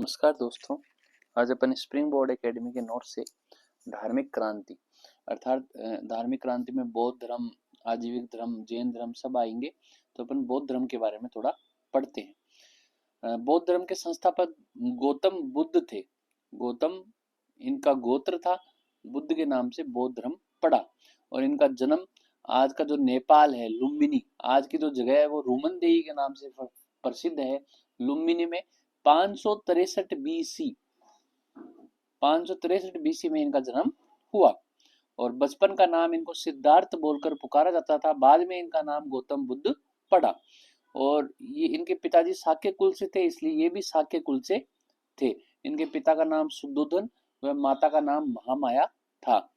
नमस्कार दोस्तों। आज अपन स्प्रिंग बोर्ड एकेडमी के नोट से धार्मिक क्रांति अर्थात धार्मिक क्रांति में बौद्ध धर्म, आजीविक धर्म, जैन धर्म सब आएंगे। तो अपन बौद्ध धर्म के बारे में थोड़ा पढ़ते हैं। बौद्ध धर्म के संस्थापक गौतम बुद्ध थे। गौतम इनका गोत्र था, बुद्ध के नाम से बौद्ध धर्म पड़ा। और इनका जन्म आज का जो नेपाल है, लुम्बिनी, आज की जो जगह है वो रूमनदेही के नाम से प्रसिद्ध है। लुम्बिनी में 563 बीसी में इनका जन्म हुआ। और बचपन का नाम इनको सिद्धार्थ बोलकर पुकारा जाता था। बाद में इनका नाम गौतम बुद्ध पड़ा। और ये इनके पिताजी शाक्य कुल से थे, इसलिए ये भी शाक्य कुल से थे। इनके पिता का नाम शुद्धोधन व माता का नाम महामाया था।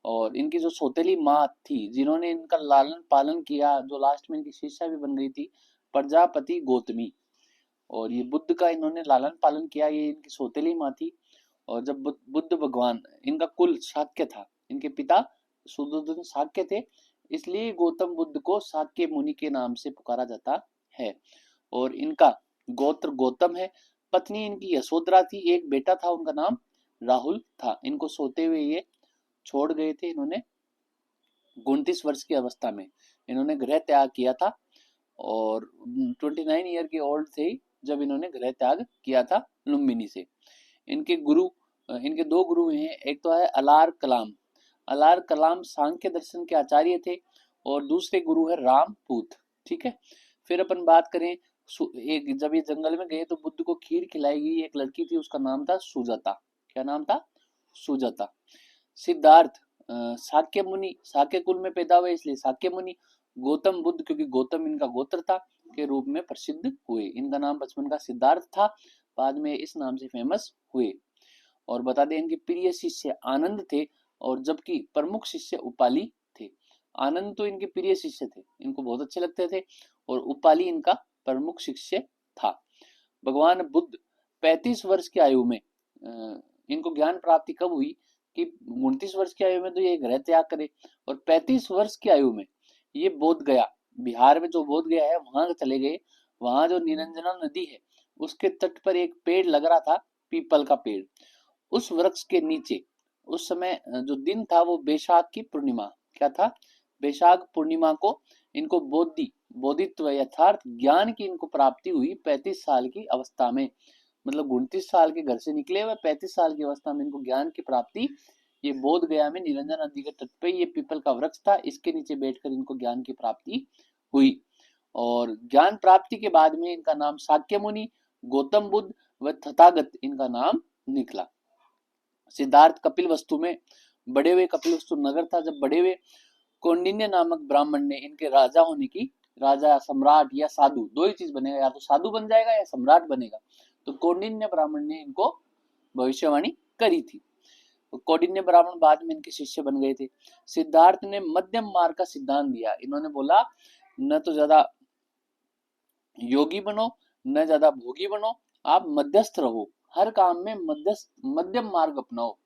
और इनकी जो सौतेली माँ थी, जिन्होंने इनका लालन पालन किया, जो लास्ट में इनकी शिष्या भी बन गई थी, प्रजापति गौतमी। और ये बुद्ध का इन्होंने लालन पालन किया, ये इनकी सौतेली माँ थी। और जब बुद्ध भगवान, इनका कुल शाक्य था, इनके पिता शुद्धोधन शाक्य थे, इसलिए गौतम बुद्ध को शाक्य मुनि के नाम से पुकारा जाता है। और इनका गोत्र गौतम है। पत्नी इनकी यशोधरा थी। एक बेटा था, उनका नाम राहुल था। इनको सोते हुए ये छोड़ गए थे। इन्होंने 29 वर्ष की अवस्था में इन्होंने गृह त्याग किया था। और 29 ईयर के ओल्ड थे जब इन्होंने गृह त्याग किया था लुम्बिनी से। इनके दो गुरु हैं। एक तो है अलार कलाम। अलार कलाम सांख्य दर्शन के आचार्य थे। और दूसरे गुरु है रामपूत। ठीक है। फिर अपन बात करें, एक जब ये जंगल में गए तो बुद्ध को खीर खिलाई गई एक लड़की थी, उसका नाम था सुजाता। क्या नाम था? सुजाता। सिद्धार्थ शाक्य मुनि, शाक्य कुल में पैदा हुए इसलिए शाक्य मुनि। गौतम बुद्ध, क्योंकि गौतम इनका गोत्र था, के रूप में प्रसिद्ध हुए। इनका नाम बचपन का सिद्धार्थ था, बाद में इस नाम से फेमस हुए। और बता दें, इनके प्रिय शिष्य आनंद थे, और जबकि प्रमुख शिष्य उपाली थे। आनंद तो इनके प्रिय शिष्य थे, इनको बहुत अच्छे लगते थे, और उपाली इनका प्रमुख शिष्य था। भगवान बुद्ध 35 वर्ष की आयु में, इनको ज्ञान प्राप्ति कब हुई कि 29 वर्ष की आयु में तो ये गृह त्याग करे, और 35 वर्ष की आयु में ये बोध गया, बिहार में जो बोध गया है वहां चले गए। वहां जो निरंजना नदी है उसके तट पर एक पेड़ लग रहा था, पीपल का पेड़। उस वृक्ष के नीचे उस समय जो दिन था वो बैसाख की पूर्णिमा। क्या था? बैसाख पूर्णिमा को इनको बोधित्व यथार्थ ज्ञान की इनको प्राप्ति हुई 35 साल की अवस्था में। मतलब 29 साल के घर से निकले हुए 35 साल की अवस्था में इनको ज्ञान की प्राप्ति, ये बोध गया में निरंजन नदी के तट पे ये पीपल का वृक्ष था, इसके नीचे बैठकर इनको ज्ञान की प्राप्ति हुई। और ज्ञान प्राप्ति के बाद में इनका नाम शाक्य मुनि, गौतम बुद्ध व तथागत इनका नाम निकला। सिद्धार्थ कपिलवस्तु में बड़े हुए। कपिलवस्तु नगर था। जब बड़े हुए, कौंडिन्य नामक ब्राह्मण ने इनके राजा होने की, राजा, सम्राट या साधु, दो ही चीज बनेगा, या तो साधु बन जाएगा या सम्राट बनेगा। तो कौंडिन्य ब्राह्मण ने इनको भविष्यवाणी करी थी। तो कौंडिन्य ब्राह्मण बाद में इनके शिष्य बन गए थे। सिद्धार्थ ने मध्यम मार्ग का सिद्धांत दिया। इन्होंने बोला, न तो ज्यादा योगी बनो, न ज्यादा भोगी बनो, आप मध्यस्थ रहो, हर काम में मध्यम मार्ग अपनाओ।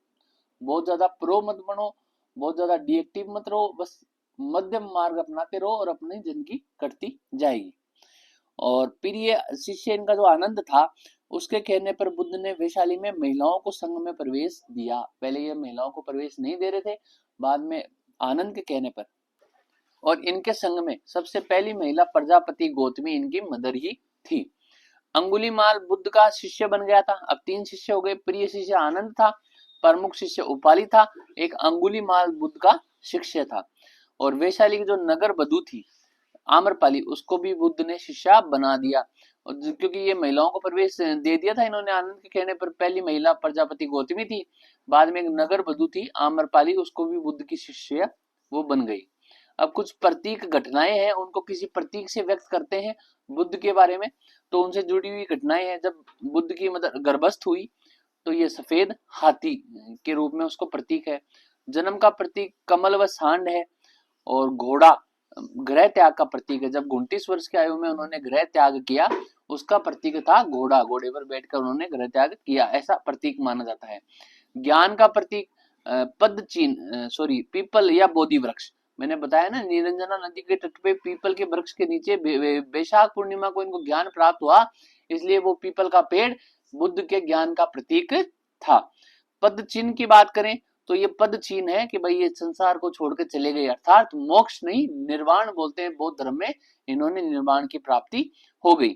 बहुत ज्यादा प्रो मत बनो, बहुत ज्यादा डिएक्टिव मत रहो, बस मध्यम मार्ग अपनाते रहो और अपनी जिंदगी कटती जाएगी। और प्रिय शिष्य इनका जो आनंद था, उसके कहने पर बुद्ध ने वैशाली में महिलाओं को संघ में प्रवेश दिया। पहले ये महिलाओं को प्रवेश नहीं दे रहे थे, बाद में आनंद के कहने पर। और इनके संघ में सबसे पहली महिला प्रजापति गौतमी इनकी मदर ही थी। अंगुलीमाल बुद्ध का शिष्य बन गया था। अब 3 शिष्य हो गए। प्रिय शिष्य आनंद था, प्रमुख शिष्य उपाली था, एक अंगुलीमाल बुद्ध का शिष्य था। और वैशाली की जो नगर बधू थी आम्रपाली, उसको भी बुद्ध ने शिष्या बना दिया। और क्योंकि ये महिलाओं को प्रवेश दे दिया था इन्होंने आनंद के कहने पर, पहली महिला प्रजापति गौतमी थी, बाद में एक नगर बधू थी आम्रपाली, उसको भी बुद्ध की शिष्य वो बन गई। अब कुछ प्रतीक घटनाएं हैं, उनको किसी प्रतीक से व्यक्त करते हैं बुद्ध के बारे में। तो उनसे जुड़ी हुई घटनाएं हैं। जब बुद्ध की मतलब गर्भस्थ हुई तो ये सफेद हाथी के रूप में उसको प्रतीक है। जन्म का प्रतीक कमल व सांड है। और घोड़ा गृह त्याग का प्रतीक है। जब 29 वर्ष की आयु में उन्होंने गृह त्याग किया, उसका प्रतीक था घोड़ा, घोड़े पर बैठकर उन्होंने गृह त्याग किया, ऐसा प्रतीक माना जाता है। ज्ञान का प्रतीक पीपल या बोधि वृक्ष। मैंने बताया ना, निरंजना नदी के तट पे पीपल के वृक्ष के नीचे बैसाख पूर्णिमा को इनको ज्ञान प्राप्त हुआ, इसलिए वो पीपल का पेड़ बुद्ध के ज्ञान का प्रतीक था। पद चिन्ह की बात करें तो ये पद चिन्ह है कि भाई ये संसार को छोड़कर चले गए, अर्थात मोक्ष नहीं निर्वाण बोलते हैं बौद्ध धर्म में, इन्होंने निर्वाण की प्राप्ति हो गई।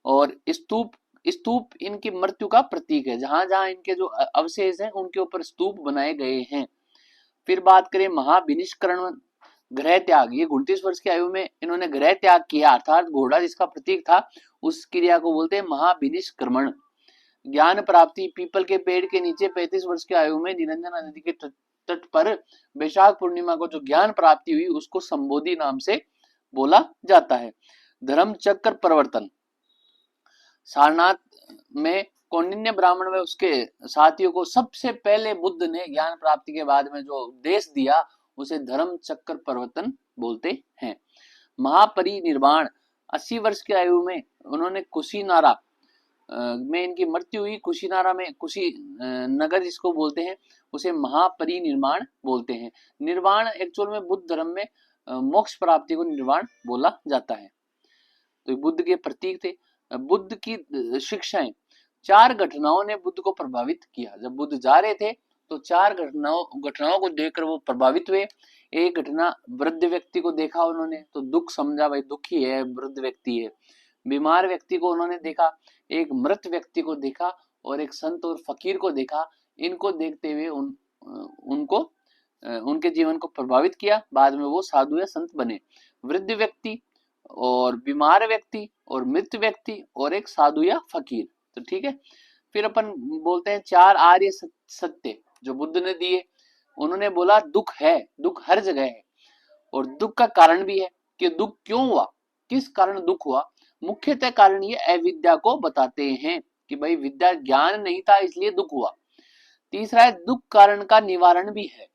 और स्तूप, स्तूप इनकी मृत्यु का प्रतीक है, जहां जहां इनके जो अवशेष हैं उनके ऊपर स्तूप बनाए गए हैं। फिर बात करें महाविनिष्करण, ग्रह त्याग, ये 29 वर्ष की आयु में इन्होंने ग्रह त्याग किया, अर्थात घोड़ा जिसका प्रतीक था उस क्रिया को बोलते हैं महाविनिष्क्रमण। ज्ञान प्राप्ति, पीपल के पेड़ के नीचे 35 वर्ष की आयु में निरंजना नदी के तट पर वैशाख पूर्णिमा को जो ज्ञान प्राप्ति हुई उसको संबोधि नाम से बोला जाता है। धर्म चक्र परिवर्तन, सारनाथ में कौंडिन्य ब्राह्मण में उसके साथियों को सबसे पहले बुद्ध ने ज्ञान प्राप्ति के बाद में जो उपदेश दिया उसे धर्म चक्र परिवर्तन बोलते हैं। महापरिनिर्वाण, 80 वर्ष की आयु में उन्होंने कुशीनारा में इनकी मृत्यु हुई। कुशीनारा में, कुशी नगर जिसको बोलते हैं उसे महापरिनिर्वाण बोलते हैं। निर्वाण एक्चुअल में बुद्ध धर्म में मोक्ष प्राप्ति को निर्वाण बोला जाता है। तो बुद्ध के प्रतीक थे। बुद्ध की शिक्षाएं, 4 घटनाओं ने बुद्ध को प्रभावित किया। जब बुद्ध जा रहे थे तो 4 घटनाओं को देखकर वो प्रभावित हुए। एक घटना, वृद्ध व्यक्ति को देखा उन्होंने तो दुख समझा, भाई दुखी है, वृद्ध व्यक्ति है। बीमार व्यक्ति को उन्होंने देखा, एक मृत व्यक्ति को देखा और एक संत और फकीर को देखा। इनको देखते हुए उनको उनके जीवन को प्रभावित किया, बाद में वो साधु या संत बने। वृद्ध व्यक्ति और बीमार व्यक्ति और मृत व्यक्ति और एक साधु या फकीर, तो ठीक है। फिर अपन बोलते हैं 4 आर्य सत्य जो बुद्ध ने दिए। उन्होंने बोला दुख है, दुख हर जगह है और दुख का कारण भी है कि दुख क्यों हुआ, किस कारण दुख हुआ। मुख्यतः कारण ये अविद्या को बताते हैं कि भाई विद्या, ज्ञान नहीं था इसलिए दुख हुआ। तीसरा है दुख कारण का निवारण भी है,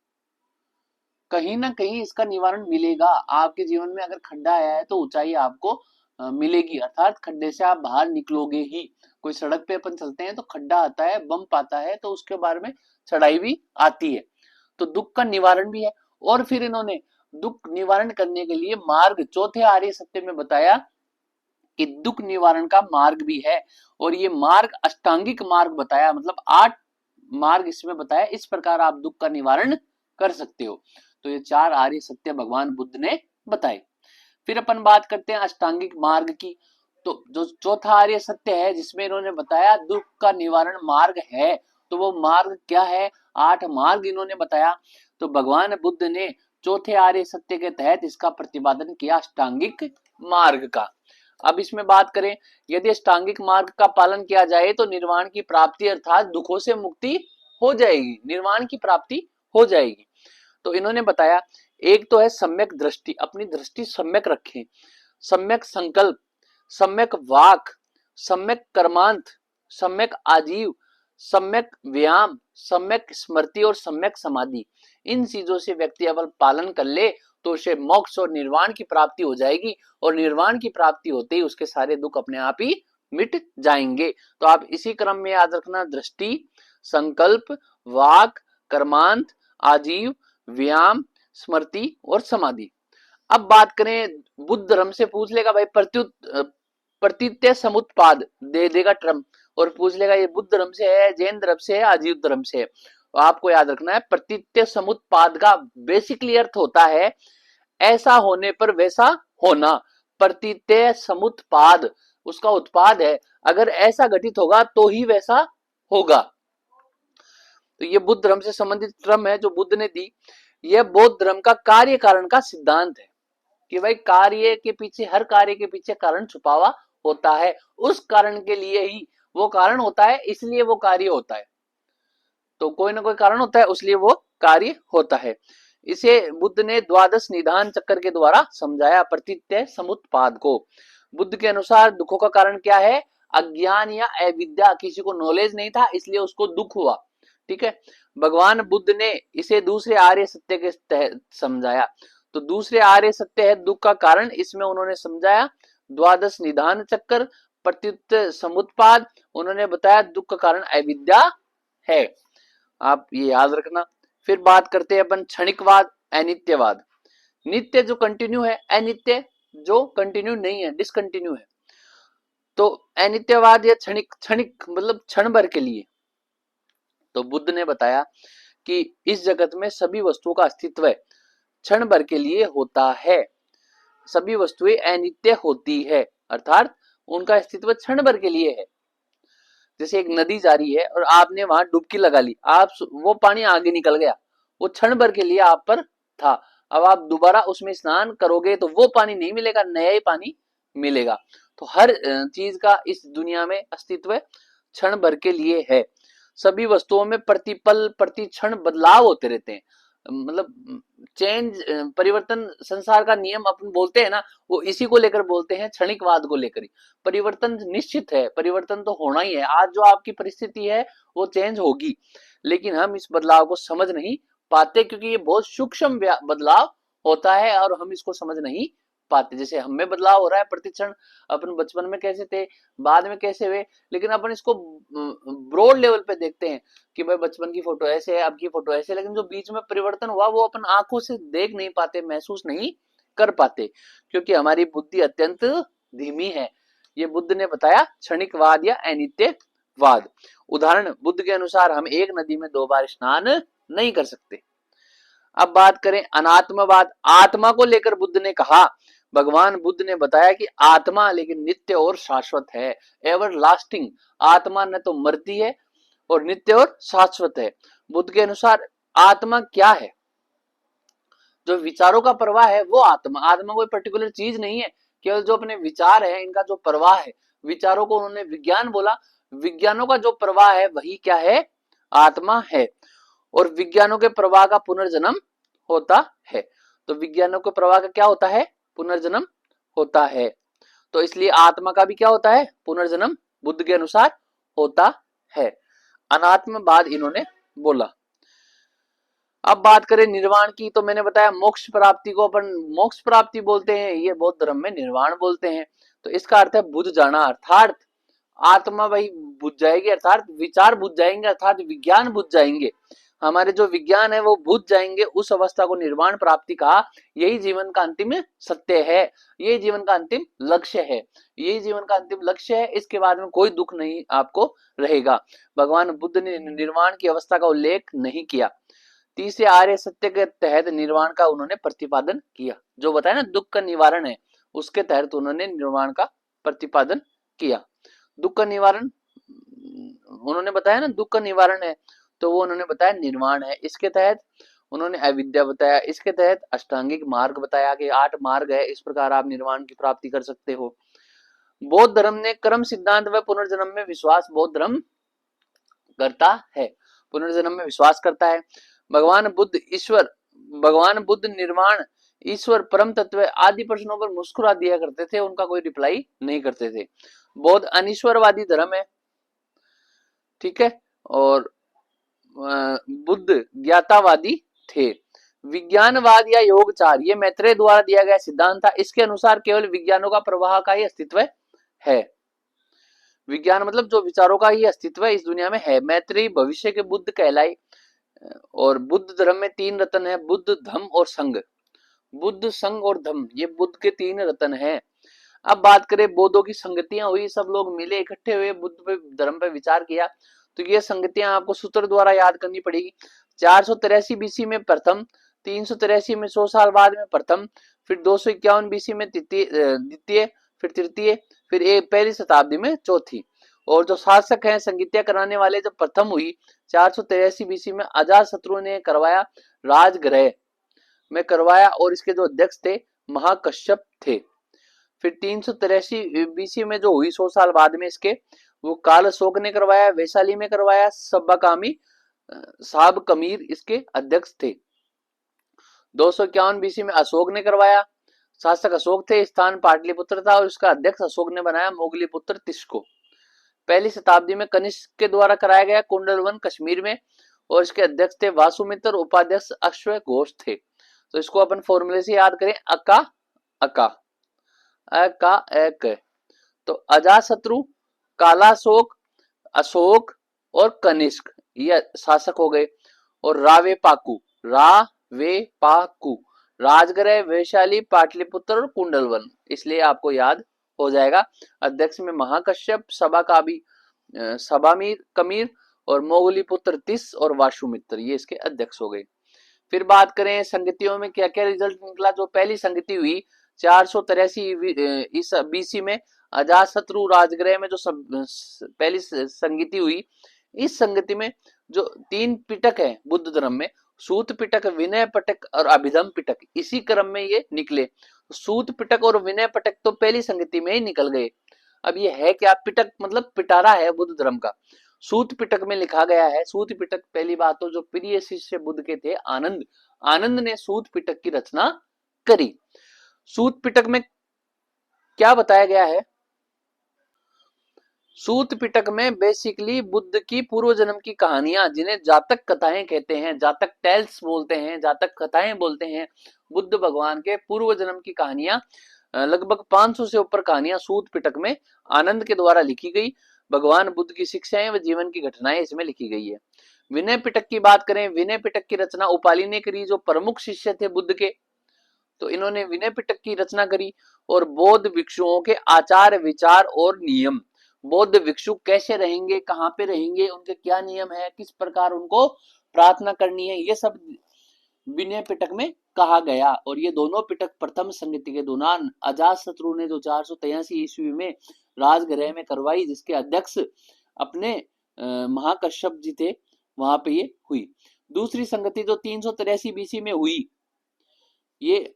कहीं ना कहीं इसका निवारण मिलेगा। आपके जीवन में अगर खड्डा आया है तो ऊंचाई आपको मिलेगी, अर्थात खड्डे से आप बाहर निकलोगे ही। कोई सड़क पे अपन चलते हैं तो खड्डा आता है, बम्प आता है, तो उसके बारे में चढ़ाई भी आती है, तो दुख का निवारण भी है। और फिर इन्होंने दुख निवारण करने के लिए मार्ग, चौथे आर्य सत्य में बताया कि दुख निवारण का मार्ग भी है, और ये मार्ग अष्टांगिक मार्ग बताया, मतलब 8 मार्ग इसमें बताया, इस प्रकार आप दुख का निवारण कर सकते हो। तो ये 4 आर्य सत्य भगवान बुद्ध ने बताए। फिर अपन बात करते हैं अष्टांगिक मार्ग की। तो जो चौथा आर्य सत्य है जिसमें इन्होंने बताया दुख का निवारण मार्ग है, तो वो मार्ग क्या है, 8 मार्ग इन्होंने बताया। तो भगवान बुद्ध ने चौथे आर्य सत्य के तहत इसका प्रतिपादन किया, अष्टांगिक मार्ग का। अब इसमें बात करें, यदि अष्टांगिक मार्ग का पालन किया जाए तो निर्वाण की प्राप्ति अर्थात दुखों से मुक्ति हो जाएगी, निर्वाण की प्राप्ति हो जाएगी। तो इन्होंने बताया, एक तो है सम्यक दृष्टि, अपनी दृष्टि सम्यक रखें, सम्यक संकल्प, सम्यक वाक, सम्यक कर्मांत, सम्यक आजीव, सम्यक व्यायाम, सम्यक स्मृति और सम्यक समाधि। इन चीजों से व्यक्ति अगर पालन कर ले तो उसे मोक्ष और निर्वाण की प्राप्ति हो जाएगी, और निर्वाण की प्राप्ति होते ही उसके सारे दुख अपने आप ही मिट जाएंगे। तो आप इसी क्रम में याद रखना, दृष्टि, संकल्प, वाक, कर्मांत, आजीव, व्यायाम, स्मृति और समाधि। अब बात करें, बुद्ध धर्म से पूछ लेगा भाई प्रतीत्य समुत्पाद, दे देगा टर्म और पूछ लेगा ये बुद्ध धर्म से है, जैन धर्म से है, आजीव धर्म से है। तो आपको याद रखना है, प्रतीत्य समुत्पाद का बेसिकली अर्थ होता है ऐसा होने पर वैसा होना। प्रतीत्य समुत्पाद उसका उत्पाद है, अगर ऐसा घटित होगा तो ही वैसा होगा। तो ये बुद्ध धर्म से संबंधित टर्म है जो बुद्ध ने दी। यह बौद्ध धर्म का कार्य कारण का सिद्धांत है कि भाई कार्य के पीछे, हर कार्य के पीछे कारण छुपा हुआ होता है, उस कारण के लिए ही वो कारण होता है, इसलिए वो कार्य होता है। तो कोई ना कोई कारण होता है इसलिए वो कार्य होता है। इसे बुद्ध ने द्वादश निधान चक्र के द्वारा समझाया, प्रतीत्य समुत्पाद को। बुद्ध के अनुसार दुखों का कारण क्या है, अज्ञान या अविद्या, किसी को नॉलेज नहीं था इसलिए उसको दुख हुआ, ठीक है। भगवान बुद्ध ने इसे दूसरे आर्य सत्य के तहत समझाया। तो दूसरे आर्य सत्य है दुख का कारण, इसमें उन्होंने समझाया द्वादश निधान चक्र, प्रत्युत्तर समुत्पाद, उन्होंने बताया दुख का कारण अविद्या है, आप ये याद रखना। फिर बात करते हैं अपन क्षणिकवाद, अनित्यवाद। नित्य जो कंटिन्यू है, अनित्य जो कंटिन्यू नहीं है, डिसकंटिन्यू है। तो अनित्यवाद या क्षणिक, क्षणिक मतलब क्षण भर के लिए। तो बुद्ध ने बताया कि इस जगत में सभी वस्तुओं का अस्तित्व क्षण भर के लिए होता है, सभी वस्तुएं अनित्य होती है, अर्थात उनका अस्तित्व क्षण भर के लिए है। जैसे एक नदी जा रही है और आपने वहां डुबकी लगा ली, आप वो पानी आगे निकल गया, वो क्षण भर के लिए आप पर था। अब आप दोबारा उसमें स्नान करोगे तो वो पानी नहीं मिलेगा, नया ही पानी मिलेगा। तो हर चीज का इस दुनिया में अस्तित्व क्षण भर के लिए है। सभी वस्तुओं में प्रतिपल प्रति क्षण बदलाव होते रहते हैं, मतलब चेंज, परिवर्तन संसार का नियम अपन बोलते हैं ना, वो इसी को लेकर बोलते हैं, क्षणिकवाद को लेकर ही। परिवर्तन निश्चित है, परिवर्तन तो होना ही है। आज जो आपकी परिस्थिति है वो चेंज होगी, लेकिन हम इस बदलाव को समझ नहीं पाते क्योंकि ये बहुत सूक्ष्म बदलाव होता है और हम इसको समझ नहीं पाते। जैसे हम में बदलाव हो रहा है प्रतिक्षण, अपन बचपन में कैसे थे, बाद में कैसे हुए, लेकिन अपन इसको ब्रॉड लेवल पे देखते हैं कि भाई बचपन की फोटो ऐसे है, अब की फोटो ऐसे है, लेकिन जो बीच में परिवर्तन हुआ वो अपन आंखों से देख नहीं पाते, महसूस नहीं कर पाते, क्योंकि हमारी बुद्धि अत्यंत धीमी है। ये बुद्ध ने बताया क्षणिकवाद या अनित्यवाद। उदाहरण, बुद्ध के अनुसार हम एक नदी में 2 बार स्नान नहीं कर सकते। अब बात करें अनात्मवाद, आत्मा को लेकर बुद्ध ने कहा, भगवान बुद्ध ने बताया कि आत्मा लेकिन नित्य और शाश्वत है, एवर लास्टिंग। आत्मा न तो मरती है और नित्य और शाश्वत है। बुद्ध के अनुसार आत्मा क्या है? जो विचारों का प्रवाह है वो आत्मा। आत्मा कोई पर्टिकुलर चीज नहीं है, केवल जो अपने विचार है इनका जो प्रवाह है, विचारों को उन्होंने विज्ञान बोला, विज्ञानों का जो प्रवाह है वही क्या है? आत्मा है। और विज्ञानों के प्रवाह का पुनर्जन्म होता है। तो विज्ञानों के प्रवाह का क्या होता है? पुनर्जन्म होता है। तो इसलिए आत्मा का भी क्या होता है? पुनर्जन्म बुद्ध के अनुसार होता है। अनात्मवाद इन्होंने बोला। अब बात करें निर्वाण की, तो मैंने बताया मोक्ष प्राप्ति को अपन मोक्ष प्राप्ति बोलते हैं, ये बौद्ध धर्म में निर्वाण बोलते हैं। तो इसका अर्थ है बुझ जाना, अर्थात आत्मा वही बुझ जाएगी, अर्थात विचार बुझ जाएंगे, अर्थात विज्ञान बुझ जाएंगे। हमारे जो विज्ञान है वो बुझ जाएंगे, उस अवस्था को निर्वाण प्राप्ति कहा। यही जीवन का अंतिम सत्य है, यही जीवन का अंतिम लक्ष्य है, यही जीवन का अंतिम लक्ष्य है। इसके बाद में कोई दुख नहीं आपको रहेगा। भगवान बुद्ध ने निर्वाण की अवस्था का उल्लेख नहीं किया। तीसरे आर्य सत्य के तहत निर्वाण का उन्होंने प्रतिपादन किया, जो बताया ना दुख का निवारण है, उसके तहत उन्होंने निर्वाण का प्रतिपादन किया। दुख का निवारण उन्होंने बताया ना, दुख का निवारण है, तो वो उन्होंने बताया निर्वाण है। इसके तहत उन्होंने अविद्या बताया, इसके तहत अष्टांगिक मार्ग बताया कि 8 मार्ग है, इस प्रकार आप निर्वाण की प्राप्ति कर सकते हो। बौद्ध धर्म ने कर्म सिद्धांत व पुनर्जन्म में विश्वास बौद्ध धर्म करता है, पुनर्जन्म में विश्वास करता है। भगवान बुद्ध ईश्वर, भगवान बुद्ध निर्वाण, ईश्वर, परम तत्व आदि प्रश्नों पर मुस्कुरा दिया करते थे, उनका कोई रिप्लाई नहीं करते थे। बौद्ध अनिश्वरवादी धर्म है, ठीक है, और बुद्ध ज्ञातावादी थे। विज्ञानवाद या योगचार, ये मैत्रेय द्वारा दिया गया सिद्धांत था। इसके अनुसार केवल विज्ञानों का प्रवाह का ही अस्तित्व है। विज्ञान मतलब जो विचारों का ही अस्तित्व इस दुनिया में है। मैत्रेय भविष्य के बुद्ध कहलाई। और बुद्ध धर्म में 3 रत्न है, बुद्ध, धम्म और संघ। बुद्ध, संघ और धम्म, ये बुद्ध के 3 रत्न हैं। अब बात करें बौद्धों की संगतियां हुई, सब लोग मिले, इकट्ठे हुए, बुद्ध पे धर्म पे विचार किया। तो ये संगतियां आपको सूत्र द्वारा याद करनी पड़ेगी। 483 बीसी में प्रथम, 383 में 100 साल बाद में प्रथम, फिर 251 बीसी में द्वितीय, फिर तृतीय, फिर पहली शताब्दी में चौथी। और जो शासक हैं संगीतियां कराने वाले, जब प्रथम हुई 483 बीसी में अजात शत्रु ने करवाया, राजगृह में करवाया, और इसके जो अध्यक्ष थे महाकश्यप थे। फिर 383 बीसी में जो हुई 100 साल बाद में इसके, वो काल अशोक ने करवाया, वैशाली में करवाया, सब्बाकामी साहब कमीर इसके अध्यक्ष थे। 251 बीसी में अशोक ने करवाया, शासक अशोक थे, स्थान पाटलिपुत्र था और उसका अध्यक्ष अशोक ने बनाया मोगलीपुत्र तिष्को। पहली शताब्दी में कनिष्क के द्वारा कराया गया कुंडलवन कश्मीर में, और इसके अध्यक्ष थे वासुमित्र, उपाध्यक्ष अश्व घोष थे। तो इसको अपन फॉर्मूले से याद करें, अका अका अका एक। तो अजातशत्रु, कालाशोक, अशोक और कनिष्क ये शासक हो गए। और रावे पाकू, रावे पाकू, राजगृह, वैशाली, पाटलिपुत्र और कुंडलवन, इसलिए आपको याद हो जाएगा। अध्यक्ष में महाकश्यप, सभा का भी सभामीर कमीर और मोगलीपुत्र तिस और वासुमित्र, ये इसके अध्यक्ष हो गए। फिर बात करें संगतियों में क्या क्या रिजल्ट निकला। जो पहली संगति हुई 483 BC में अजातशत्रु राजगृह में, जो पहली संगति हुई, इस संगति में जो 3 पिटक है बुद्ध धर्म में, सूत पिटक, विनय पिटक और अभिधम पिटक, इसी क्रम में ये निकले। सूत पिटक और विनय पिटक तो पहली संगति में ही निकल गए। अब ये है क्या, पिटक मतलब पिटारा है बुद्ध धर्म का। सूत पिटक में लिखा गया है, सूत पिटक पहली बात तो जो प्रिय शिष्य बुद्ध के थे आनंद, आनंद ने सूत पिटक की रचना करी। सूत पिटक में क्या बताया गया है, सूत पिटक में बेसिकली बुद्ध की पूर्व जन्म की कहानियां, जिन्हें जातक कथाएं कहते हैं, जातक टेल्स बोलते हैं, जातक कथाएं बोलते हैं, बुद्ध भगवान के पूर्व जन्म की कहानियां, लगभग 500 से ऊपर कहानियां सूत पिटक में आनंद के द्वारा लिखी गई। भगवान बुद्ध की शिक्षाएं व जीवन की घटनाएं इसमें लिखी गई है। विनय पिटक की बात करें, विनय पिटक की रचना उपाली ने करी, जो प्रमुख शिष्य थे बुद्ध के, तो इन्होंने विनय पिटक की रचना करी। और बौद्ध भिक्षुओं के आचार विचार और नियम, बौद्ध भिक्षु कैसे रहेंगे, कहाँ पे रहेंगे, उनके क्या नियम है, किस प्रकार उनको प्रार्थना करनी है, ये सब विनय पिटक में कहा गया। और ये दोनों पिटक प्रथम संगति के दौरान अजातशत्रु ने जो 483 ईस्वी में राजगृह में करवाई, जिसके अध्यक्ष अपने महाकश्यप जी थे, वहां पे ये हुई। दूसरी संगति जो 383 BC में हुई, ये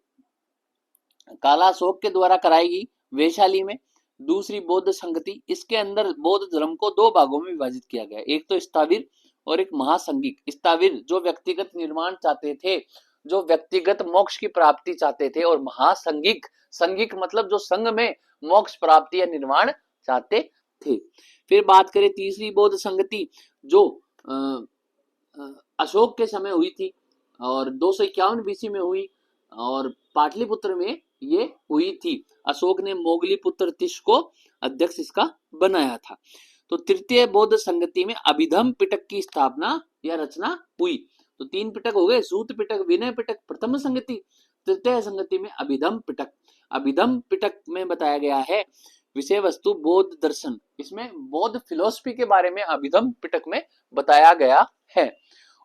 कालाशोक के द्वारा कराई गई वैशाली में। दूसरी बौद्ध संगति, इसके अंदर बौद्ध धर्म को 2 भागों में विभाजित किया गया, एक तो स्थाविर और एक महासंगिक। स्थाविर जो व्यक्तिगत निर्माण चाहते थे, जो व्यक्तिगत मोक्ष की प्राप्ति चाहते थे, और महासंगिक, संगिक मतलब जो संघ में मोक्ष प्राप्ति या निर्माण चाहते थे। फिर बात करें तीसरी बौद्ध संगति, जो अशोक के समय हुई थी और 251 BC में हुई, और पाटलिपुत्र में ये हुई थी। अशोक ने मोगलीपुत्र तिष को अध्यक्ष इसका बनाया था। तो तृतीय बौद्ध संगति में अभिधम पिटक की स्थापना या रचना हुई। तो 3 पिटक हो गए, सूत पिटक, विनय पिटक प्रथम संगति, तृतीय संगति में अभिधम पिटक। अभिधम पिटक में बताया गया है विषय वस्तु बौद्ध दर्शन, इसमें बौद्ध फिलोसफी के बारे में अभिधम पिटक में बताया गया है।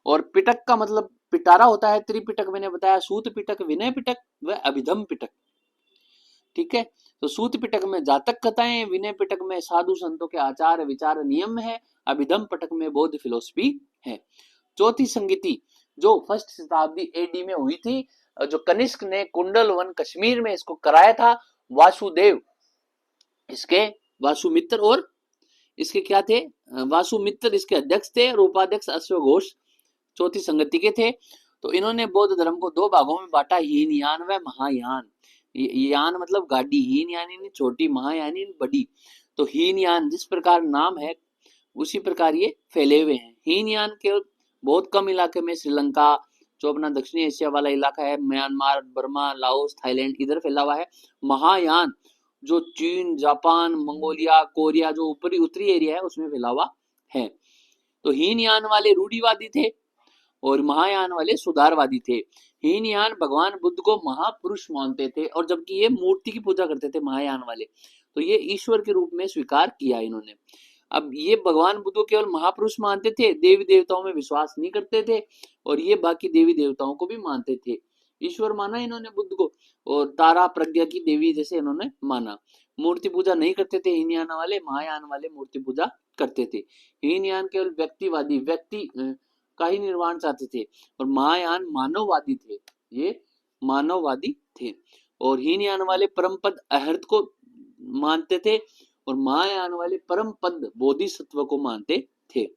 और पिटक का मतलब पिटारा होता है, त्रिपिटक मैंने बताया, सूत पिटक, विनय पिटक व अभिधम पिटक। ठीक है, तो सूत पिटक में जातक कथाएं, विनय पिटक में साधु संतों के आचार विचार नियम है, अभिधम पिटक में बौद्ध फिलोसफी है। चौथी संगति जो 1st शताब्दी AD में हुई थी, जो कनिष्क ने कुंडल वन कश्मीर में इसको कराया था, वासुदेव इसके वासुमित्र, और इसके क्या थे, वासुमित्र इसके अध्यक्ष थे, और उपाध्यक्ष अश्वघोष चौथी संगति के थे। तो इन्होंने बौद्ध धर्म को 2 भागों में बांटा, हीनयान व महायान। यान मतलब गाड़ी, हीन यानी छोटी, महा यानी बड़ी। तो हीनयान जिस प्रकार नाम है उसी प्रकार ये फैले हुए हैं। हीनयान के बहुत कम इलाके में, श्रीलंका जो अपना दक्षिणी एशिया वाला इलाका है, म्यांमार, बर्मा, लाओस, थाईलैंड, इधर फैला हुआ है। महायान जो चीन, जापान, मंगोलिया, कोरिया जो ऊपरी उत्तरी एरिया है उसमें फैला हुआ है। तो हीनयान वाले रूढ़िवादी थे और महायान वाले सुधारवादी थे। हीनयान भगवान बुद्ध को महापुरुष मानते थे, और जबकि ये मूर्ति की पूजा करते थे महायान वाले, तो ये ईश्वर के रूप में स्वीकार किया इन्होंने। अब ये भगवान बुद्ध को केवल महापुरुष मानते थे, देवी देवताओं में विश्वास नहीं करते थे, और ये बाकी देवी देवताओं को भी मानते थे। ईश्वर माना इन्होंने बुद्ध को, और तारा प्रज्ञा की देवी जैसे इन्होंने माना। मूर्ति पूजा नहीं करते थे हीनयान वाले, महायान वाले मूर्ति पूजा करते थे। हीनयान केवल व्यक्तिवादी, व्यक्ति का ही निर्माण चाहते थे, और महायान मानववादी थे, ये मानववादी थे। और हीनयान वाले परम पद अहर्त को मानते थे, और महायान वाले परम पद बोधिसत्व को मानते थे।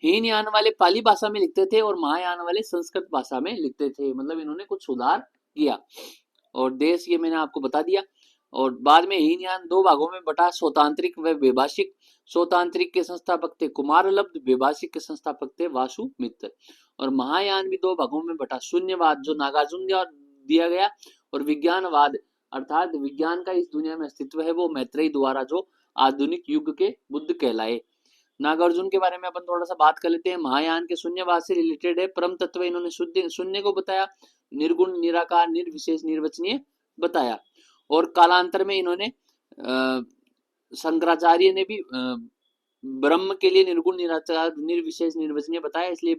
हीनयान वाले पाली भाषा में लिखते थे और महायान वाले संस्कृत भाषा में लिखते थे, मतलब इन्होंने कुछ सुधार किया। और देश ये मैंने आपको बता दिया। और बाद में हीनयान 2 भागों में बटा, स्वतांत्रिक व वैभाषिक। स्वतांत्रिक के संस्थापक थे कुमारलब्ध, वैभाषिक के संस्थापक थे वासुमित्र। और महायान भी 2 भागों में बटा, शून्यवाद जो नागार्जुन द्वारा दिया गया, और विज्ञानवाद अर्थात विज्ञान का इस दुनिया में अस्तित्व है, वो मैत्रेयी द्वारा जो आधुनिक युग के बुद्ध कहलाए। नागार्जुन के बारे में अपन थोड़ा सा बात कर लेते हैं। महायान के शून्यवाद से रिलेटेड है। परम तत्व इन्होंने शून्य को बताया, निर्गुण, निराकार, निर्विशेष, निर्वचनीय बताया। और कालांतर में इन्होंने शंकराचार्य ने भी ब्रह्म के लिए निर्गुण निराचार निर्विशेष निर्वचनीय बताया, इसलिए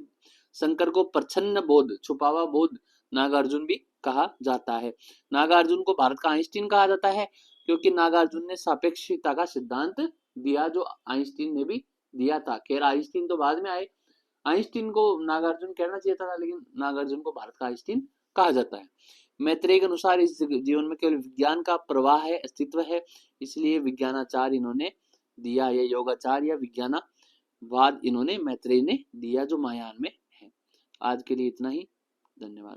शंकर को प्रच्छन्न बोध छुपावा बोध नागार्जुन भी कहा जाता है। नागार्जुन को भारत का आइंस्टीन कहा जाता है क्योंकि नागार्जुन ने सापेक्षता का सिद्धांत दिया जो आइंस्टीन ने भी दिया था। खैर आइंस्टीन तो बाद में आए, आइंस्टीन को नागार्जुन कहना चाहिए था, लेकिन नागार्जुन को भारत का आइंस्टीन कहा जाता है। मैत्रेय के अनुसार इस जीवन में केवल विज्ञान का प्रवाह है, अस्तित्व है, इसलिए विज्ञानाचार इन्होंने दिया, या योगाचार या विज्ञानवाद इन्होंने मैत्रेय ने दिया जो महायान में है। आज के लिए इतना ही, धन्यवाद।